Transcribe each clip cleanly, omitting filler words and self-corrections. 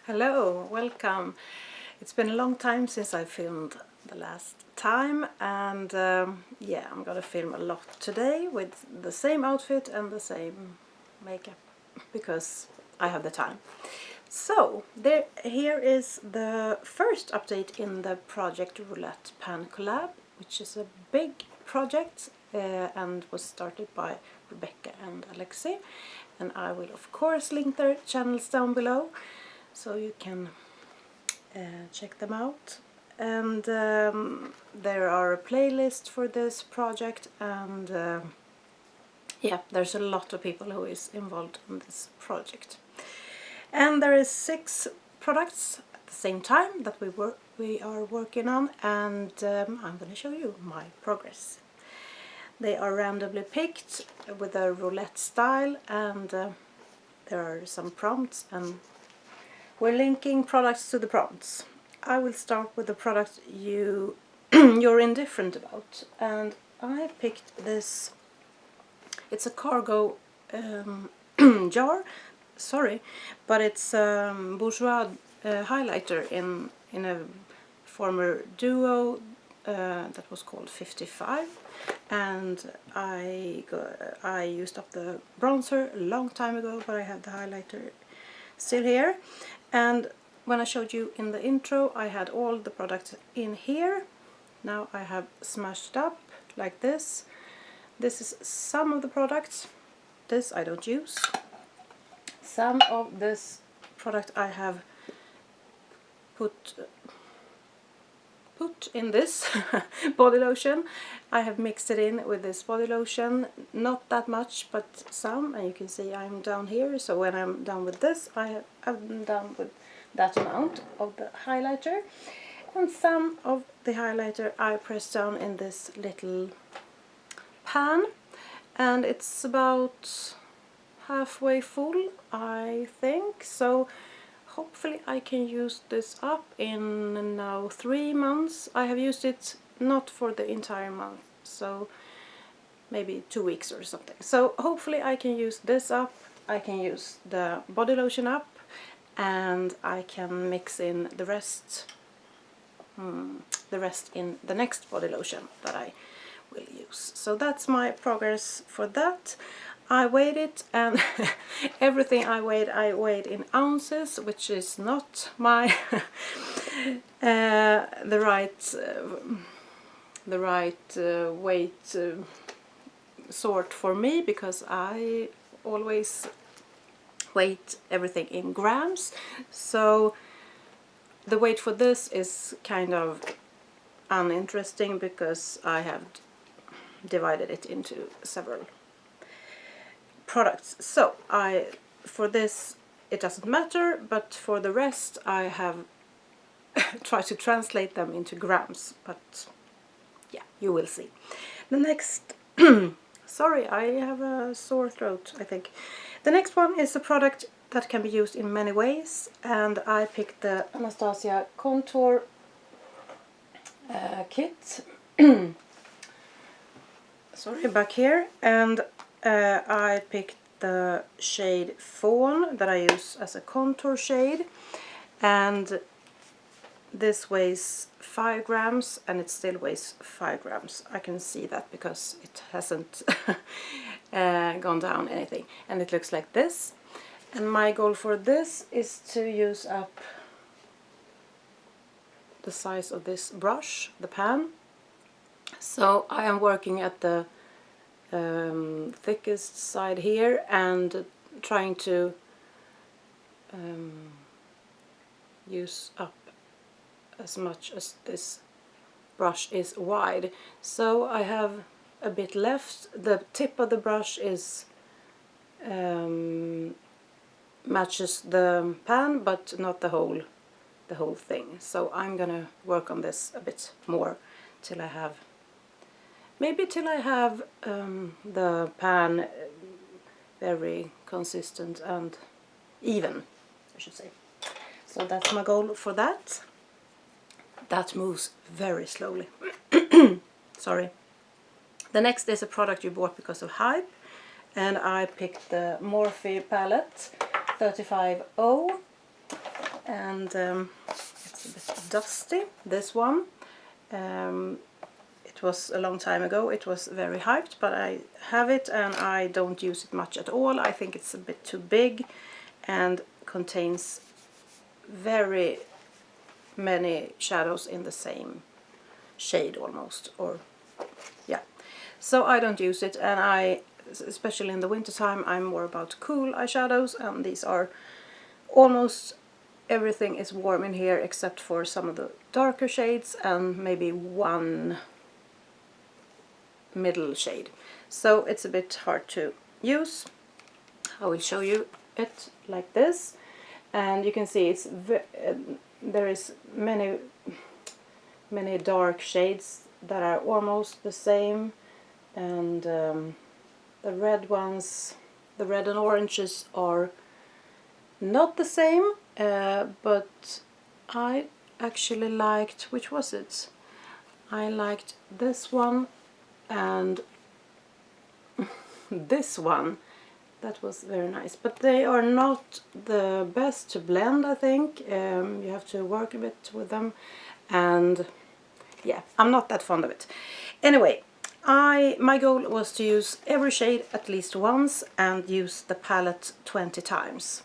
Hello, welcome. It's been a long time since I filmed the last time, and yeah, I'm gonna film a lot today with the same outfit and the same makeup because I have the time. So here is the first update in the project Roulette Pan Collab, which is a big project and was started by Rebecca and Alexi, and I will of course link their channels down below so you can check them out. And there are a playlist for this project, and yeah, there's a lot of people who is involved in this project. And there is 6 products at the same time that we are working on, and I'm going to show you my progress. They are randomly picked with a roulette style, and there are some prompts, and we're linking products to the prompts. I will start with the product you're indifferent about, and I picked this. It's a cargo jar. Sorry, but it's bourgeois highlighter in a former duo that was called 55, and I used up the bronzer a long time ago, but I have the highlighter still here. And when I showed you in the intro, I had all the products in here. Now I have smashed up like this. This is some of the products. This I don't use. Some of this product I have put in this body lotion. I have mixed it in with this body lotion, not that much, but some, and you can see I'm down here, so when I'm done with this, I'm done with that amount of the highlighter, and some of the highlighter I press down in this little pan, and it's about halfway full, I think, so hopefully I can use this up in now 3 months. I have used it not for the entire month, so maybe 2 weeks or something. So hopefully I can use this up, I can use the body lotion up, and I can mix in the rest in the next body lotion that I will use. So that's my progress for that. I weighed it, and everything I weighed in ounces, which is not my the right weight sort for me, because I always weight everything in grams. So the weight for this is kind of uninteresting because I have divided it into several products. So for this it doesn't matter, but for the rest I have tried to translate them into grams, but yeah, you will see. The next sorry, I have a sore throat, I think. The next one is a product that can be used in many ways, and I picked the Anastasia Contour kit. Sorry, back here, and I picked the shade Fawn that I use as a contour shade, and this weighs 5 grams, and it still weighs 5 grams. I can see that because it hasn't gone down anything, and it looks like this. And my goal for this is to use up the size of this brush, the pan. So I am working at the thickest side here and trying to use up as much as this brush is wide. So I have a bit left. The tip of the brush is matches the pan, but not the whole thing. So I'm gonna work on this a bit more till I have the pan very consistent and even, I should say. So that's my goal for that. That moves very slowly. Sorry. The next is a product you bought because of hype, and I picked the Morphe palette 35O, and it's a bit dusty. This one, it was a long time ago, it was very hyped, but I have it and I don't use it much at all. I think it's a bit too big and contains very many shadows in the same shade almost, or yeah, so I don't use it. And I, especially in the winter time, I'm more about cool eyeshadows, and these are almost everything is warm in here except for some of the darker shades and maybe one middle shade, so it's a bit hard to use. I will show you it like this, and you can see it's there is many dark shades that are almost the same, and the red ones, the red and oranges, are not the same, but I actually liked, which was it? I liked this one and this one. That was very nice, but they are not the best to blend, I think. You have to work a bit with them, and yeah, I'm not that fond of it. Anyway, my goal was to use every shade at least once and use the palette 20 times.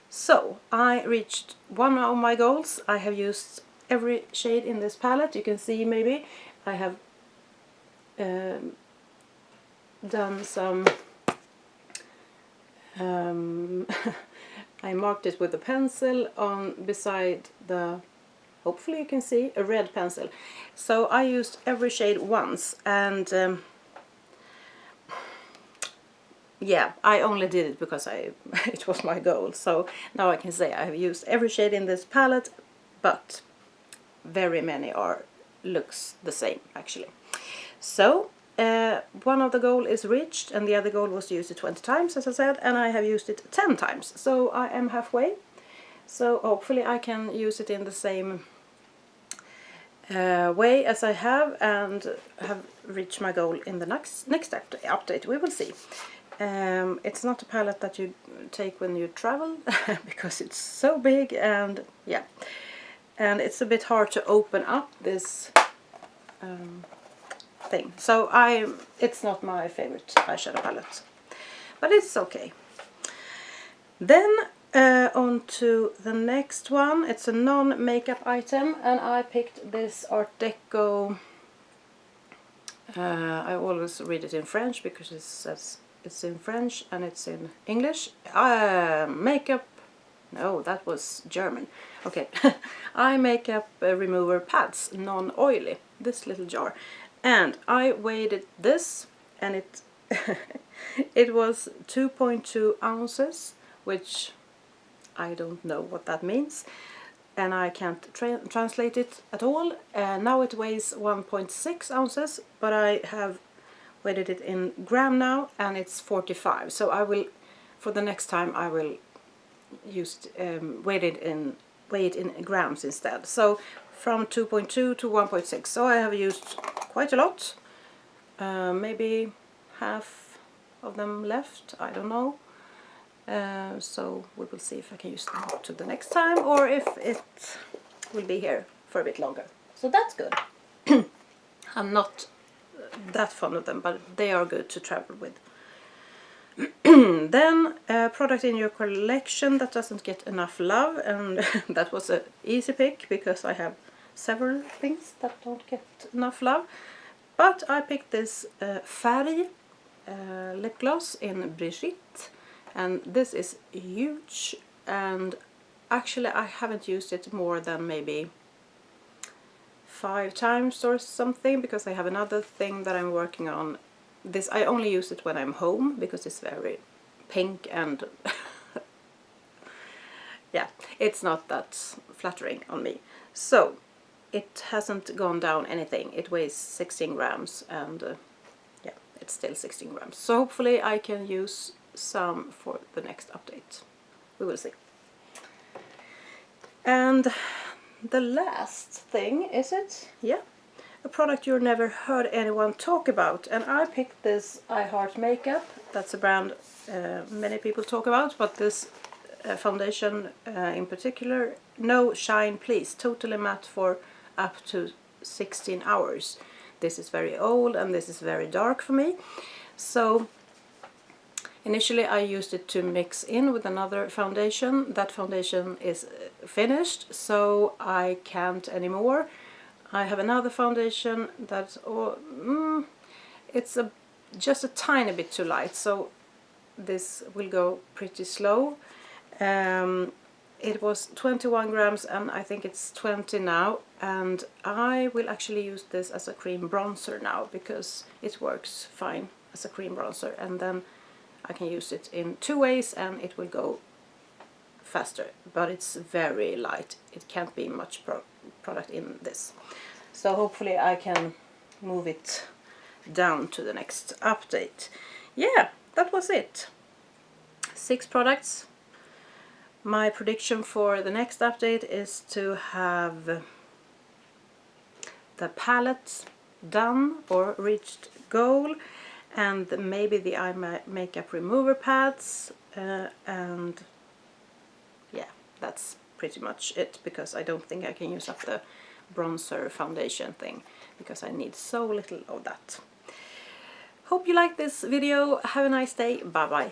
So I reached one of my goals. I have used every shade in this palette. You can see maybe I have done some I marked it with a pencil on beside the, hopefully you can see, a red pencil. So I used every shade once, and yeah, I only did it because it was my goal. So now I can say I have used every shade in this palette, but very many looks the same actually. So one of the goal is reached, and the other goal was to use it 20 times, as I said, and I have used it 10 times. So I am halfway. So hopefully I can use it in the same way as I have, and have reached my goal in the next update. We will see. It's not a palette that you take when you travel because it's so big, and yeah, and it's a bit hard to open up this thing. So it's not my favorite eyeshadow palette, but it's okay. Then on to the next one. It's a non-makeup item, and I picked this Art Deco. I always read it in French because it says it's in French and it's in English. Makeup, no, that was German. Okay, eye makeup remover pads, non-oily, this little jar. And I weighed this, and it it was 2.2 ounces, which I don't know what that means, and I can't translate it at all. Now it weighs 1.6 ounces, but I have weighed it in gram now, and it's 45. So I will, for the next time, I will use weigh it in grams instead. So from 2.2 to 1.6. So I have used quite a lot. Maybe half of them left, I don't know. So we will see if I can use them up to the next time, or if it will be here for a bit longer. So that's good. I'm not that fond of them, but they are good to travel with. Then a product in your collection that doesn't get enough love, and that was an easy pick because I have several things that don't get enough love. But I picked this Färg lip gloss in Brigitte, and this is huge, and actually I haven't used it more than maybe 5 times or something, because I have another thing that I'm working on. This I only use it when I'm home because it's very pink and yeah, it's not that flattering on me. So it hasn't gone down anything. It weighs 16 grams, and yeah, it's still 16 grams. So hopefully I can use some for the next update. We will see. And the last thing, is it? Yeah. A product you've never heard anyone talk about, and I picked this I Heart Makeup. That's a brand many people talk about, but this foundation in particular, No Shine Please, totally matte for up to 16 hours. This is very old and this is very dark for me. So initially I used it to mix in with another foundation. That foundation is finished, so I can't anymore. I have another foundation that's it's just a tiny bit too light, so this will go pretty slow. It was 21 grams and I think it's 20 now, and I will actually use this as a cream bronzer now because it works fine as a cream bronzer, and then I can use it in 2 ways and it will go faster, but it's very light. It can't be much product in this. So hopefully I can move it down to the next update. Yeah, that was it. 6 products. My prediction for the next update is to have the palette done or reached goal, and maybe the eye makeup remover pads, and yeah, that's pretty much it, because I don't think I can use up the bronzer foundation thing because I need so little of that. Hope you like this video. Have a nice day. Bye bye.